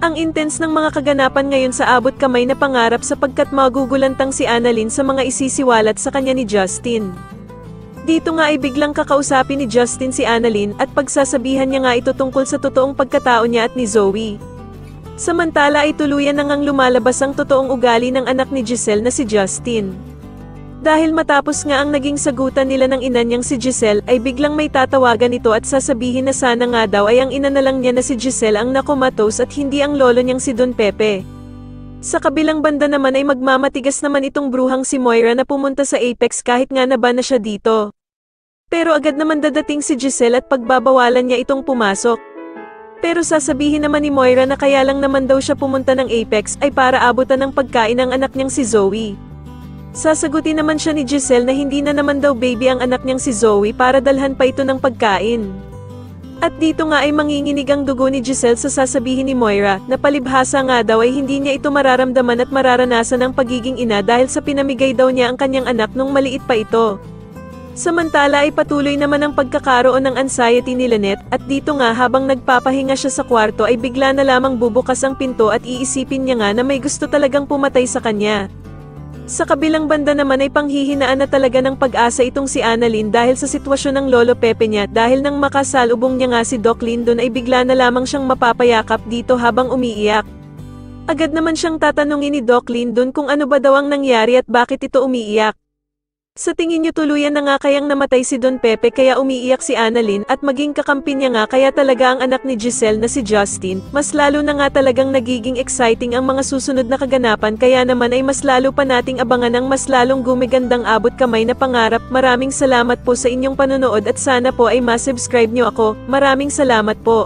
Ang intense ng mga kaganapan ngayon sa abot kamay na pangarap sapagkat magugulantang si Annalyn sa mga isisiwalat sa kanya ni Justin. Dito nga ay biglang kakausapin ni Justin si Annalyn at pagsasabihan niya nga ito tungkol sa totoong pagkatao niya at ni Zoe. Samantala ay tuluyan na ngang lumalabas ang totoong ugali ng anak ni Giselle na si Justin. Dahil matapos nga ang naging sagutan nila ng ina niyang si Giselle ay biglang may tatawagan ito at sasabihin na sana nga daw ay ang ina na lang niya na si Giselle ang nakomatos at hindi ang lolo niyang si Don Pepe. Sa kabilang banda naman ay magmamatigas naman itong bruhang si Moira na pumunta sa Apex kahit nga naban na siya dito. Pero agad naman dadating si Giselle at pagbabawalan niya itong pumasok. Pero sasabihin naman ni Moira na kaya lang naman daw siya pumunta ng Apex ay para abutan ng pagkain ng anak niyang si Zoe. Sasagutin naman siya ni Giselle na hindi na naman daw baby ang anak niyang si Zoe para dalhan pa ito ng pagkain. At dito nga ay manginginig ang dugo ni Giselle sa sasabihin ni Moira na palibhasa nga daw ay hindi niya ito mararamdaman at mararanasan ang pagiging ina dahil sa pinamigay daw niya ang kanyang anak nung maliit pa ito. Samantala ay patuloy naman ang pagkakaroon ng anxiety ni Lynette at dito nga habang nagpapahinga siya sa kwarto ay bigla na lamang bubukas ang pinto at iisipin niya nga na may gusto talagang pumatay sa kanya. Sa kabilang banda naman ay panghihinaan na talaga ng pag-asa itong si Annalyn dahil sa sitwasyon ng Lolo Pepe niya dahil nang makasalubong niya nga si Doc Lyndon ay bigla na lamang siyang mapapayakap dito habang umiiyak. Agad naman siyang tatanungin ni Doc Lyndon kung ano ba daw ang nangyari at bakit ito umiiyak. Sa tingin niyo tuluyan na nga kayang namatay si Don Pepe kaya umiiyak si Annalyn at maging kakampi niya nga kaya talaga ang anak ni Giselle na si Justin, mas lalo na nga talagang nagiging exciting ang mga susunod na kaganapan kaya naman ay mas lalo pa nating abangan ang mas lalong gumigandang abot kamay na pangarap. Maraming salamat po sa inyong panonood at sana po ay ma-subscribe niyo ako. Maraming salamat po.